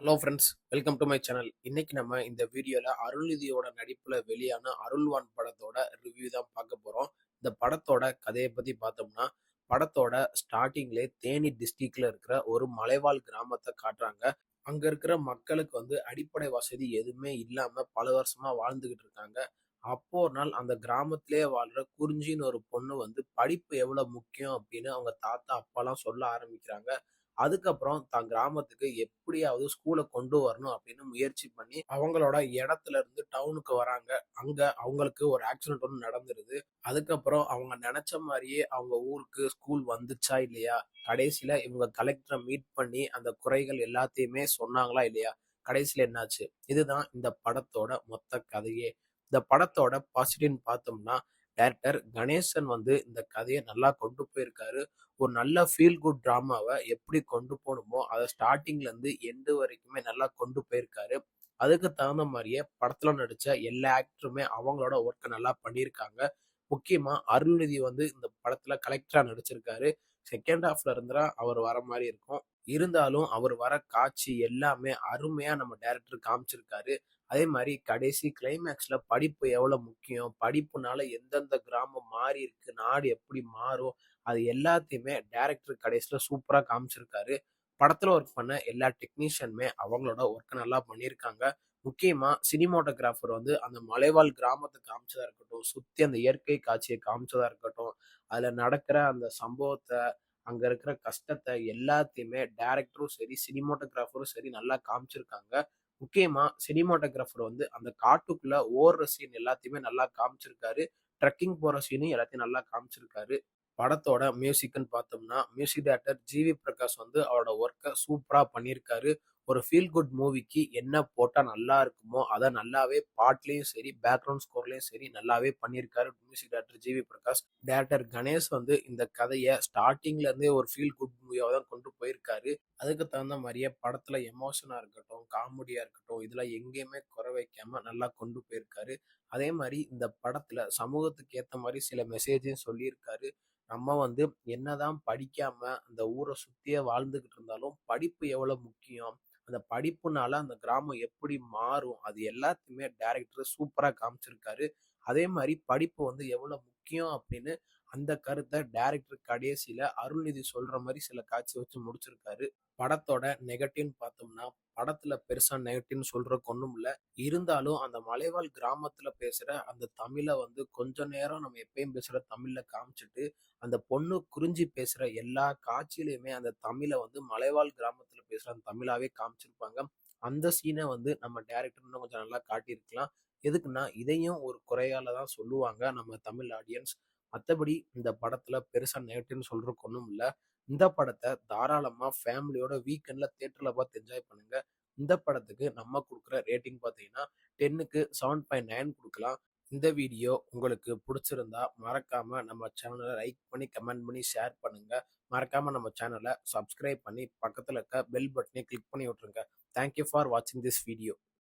Hello friends, welcome to my channel. இன்னைக்கு நம்ம இந்த வீடியோல அருள்நிதியோட நடிப்புல வெளியான அருள்வான் படத்தோட ரிவ்யூ தான் பார்க்க போறோம். இந்த படத்தோட கதையை பத்தி பார்த்தோம்னா, படத்தோட ஸ்டார்டிங்லே தேனி டிஸ்ட்ரிக்ட்ல இருக்கிற ஒரு மலைவாழ் கிராமத்தை காட்டுறாங்க. அங்க இருக்கிற மக்களுக்கு அடிப்படை வசதி எதுவுமே இல்லாம பல வருஷமா வாழ்ந்துகிட்டு இருக்காங்க. அப்போ ஒரு நாள் அந்த கிராமத்திலேயே வாழ்ற குறிஞ்சின்னு ஒரு பொண்ணு படிப்பு எவ்வளவு முக்கியம் அப்படின்னு அவங்க தாத்தா அப்பாலாம் சொல்ல ஆரம்பிக்கிறாங்க. அதுக்கப்புறம் தான் கிராமத்துக்கு எப்படியாவது ஸ்கூல கொண்டு வரணும் அப்படின்னு முயற்சி பண்ணி அவங்களோட இடத்துல இருந்து டவுனுக்கு வராங்க. அங்க அவங்களுக்கு ஒரு ஆக்சிடென்ட் ஒன்று நடந்துருது. அதுக்கப்புறம் அவங்க நினைச்ச மாதிரியே அவங்க ஊருக்கு ஸ்கூல் வந்துச்சா இல்லையா, கடைசியில இவங்க கலெக்டரை மீட் பண்ணி அந்த குறைகள் எல்லாத்தையுமே சொன்னாங்களா இல்லையா, கடைசியில என்னாச்சு, இதுதான் இந்த படத்தோட மொத்த கதையே. இந்த படத்தோட பாசிட்டிவ்னு பார்த்தோம்னா, டைரக்டர் கணேசன் இந்த கதையை நல்லா கொண்டு போயிருக்காரு. ஒரு நல்ல ஃபீல் குட் டிராமாவை எப்படி கொண்டு போகணுமோ அதை ஸ்டார்டிங்ல இருந்து எண்டு வரைக்குமே நல்லா கொண்டு போயிருக்காரு. அதுக்கு தகுந்த மாதிரியே படத்துல நடிச்ச எல்லா ஆக்டருமே அவங்களோட ஒர்க்கை நல்லா பண்ணியிருக்காங்க. முக்கியமா அருள்நிதி இந்த படத்துல கலெக்டரா நடிச்சிருக்காரு. செகண்ட் ஹாஃப்ல இருந்தா அவர் வர மாதிரி இருக்கும். இருந்தாலும் அவர் வர காட்சி எல்லாமே அருமையா நம்ம டைரக்டர் காமிச்சிருக்காரு. அதே மாதிரி கடைசி கிளைமேக்ஸ்ல படிப்பு எவ்வளவு முக்கியம், படிப்புனால எந்தெந்த கிராமம் மாறி இருக்கு, நாடு எப்படி மாறும், அது எல்லாத்தையுமே டைரக்டர் கடைசியில சூப்பரா காமிச்சிருக்காரு. படத்துல ஒர்க் பண்ண எல்லா டெக்னீஷியனுமே அவங்களோட ஒர்க்கை நல்லா பண்ணியிருக்காங்க. முக்கியமா சினிமாட்டோகிராஃபர் அந்த மலைவாழ் கிராமத்தை காமிச்சதா இருக்கட்டும், சுத்தி அந்த இயற்கை காட்சியை காமிச்சதா இருக்கட்டும், அதுல நடக்கிற அந்த சம்பவத்தை, அங்க இருக்கிற கஷ்டத்தை எல்லாத்தையுமே டைரக்டரும் சரி சினிமாட்டோகிராஃபரும் சரி நல்லா காமிச்சிருக்காங்க. முக்கியமா சினிமாட்டோகிராஃபர் அந்த காட்டுக்குள்ள ஓடுற சீன் எல்லாத்தையுமே நல்லா காமிச்சிருக்காரு. ட்ரெக்கிங் போற சீனும் எல்லாத்தையும் நல்லா காமிச்சிருக்காரு. படத்தோட மியூசிக்ன்னு பார்த்தோம்னா, மியூசிக் டைரக்டர் ஜிவி பிரகாஷ் அவரோட ஒர்க்கை சூப்பரா பண்ணியிருக்காரு. ஒரு ஃபீல் குட் மூவிக்கு என்ன போட்டா நல்லா இருக்குமோ அதை நல்லாவே பாட்லயும் சரி பேக்ரவுண்ட் ஸ்கோர்லயும் சரி நல்லாவே பண்ணியிருக்காரு music director GV Prakash. Director Ganesh இந்த கதையை ஸ்டார்டிங்ல இருந்தே ஒரு ஃபீல் குட் மூவியாவை தான் கொண்டு போயிருக்காரு. அதுக்கு தகுந்த மாதிரியே படத்துல எமோஷனா இருக்கட்டும், காமெடியா இருக்கட்டும், இதெல்லாம் எங்கேயுமே குறை வைக்காம நல்லா கொண்டு போயிருக்காரு. அதே மாதிரி இந்த படத்துல சமூகத்துக்கு ஏத்த மாதிரி சில மெசேஜையும் சொல்லியிருக்காரு. நம்ம என்னதான் படிக்காம அந்த ஊரை சுத்தியே வாழ்ந்துகிட்டு இருந்தாலும் படிப்பு எவ்வளவு முக்கியம், அந்த படிப்புனால அந்த கிராமம் எப்படி மாறும், அது எல்லாத்தையுமே டைரக்டர் சூப்பரா காமிச்சிருக்காரு. அதே மாதிரி படிப்பு எவ்வளவு முக்கியம் அப்படின்னு அந்த கருத்தை டைரக்டர் கடைசியில அருள்நிதி சொல்ற மாதிரி சில காட்சி வச்சு முடிச்சிருக்காரு. படத்தோட நெகட்டிவ்னு பார்த்தோம்னா, படத்துல பெருசா நெகட்டிவ்னு சொல்றதுக்கு ஒண்ணும் இல்ல. இருந்தாலும் அந்த மலைவாழ் கிராமத்துல பேசுற அந்த தமிழை கொஞ்ச நேரம் நம்ம எப்பயும் பேசுற தமிழ்ல காமிச்சிட்டு, அந்த பொண்ணு குறிஞ்சி பேசுற எல்லா காட்சியிலுமே அந்த தமிழை மலைவாழ் கிராமத்துல பேசுற அந்த தமிழாவே காமிச்சிருப்பாங்க. அந்த சீனை நம்ம டைரக்டர் இன்னும் கொஞ்சம் நல்லா காட்டியிருக்கலாம். எதுக்குன்னா இதையும் ஒரு குறையால தான் சொல்லுவாங்க நம்ம தமிழ் ஆடியன்ஸ். மற்றபடி இந்த படத்துல பெருசா நெகட்டிவ்னு சொல்றதுக்கு ஒன்றும் இல்லை. இந்த படத்தை தாராளமா ஃபேமிலியோட வீக்கெண்ட்ல தியேட்டர்ல பார்த்து என்ஜாய் பண்ணுங்க. இந்த படத்துக்கு நம்ம கொடுக்குற ரேட்டிங் பார்த்தீங்கன்னா 10க்கு 7.9 கொடுக்கலாம். இந்த வீடியோ உங்களுக்கு பிடிச்சிருந்தா மறக்காம நம்ம சேனலை லைக் பண்ணி கமெண்ட் பண்ணி ஷேர் பண்ணுங்க. மறக்காம நம்ம சேனலை சப்ஸ்கிரைப் பண்ணி பக்கத்துல இருக்க பெல் பட்டனை கிளிக் பண்ணி விட்டுருங்க. தேங்க்யூ ஃபார் வாட்சிங் திஸ் வீடியோ.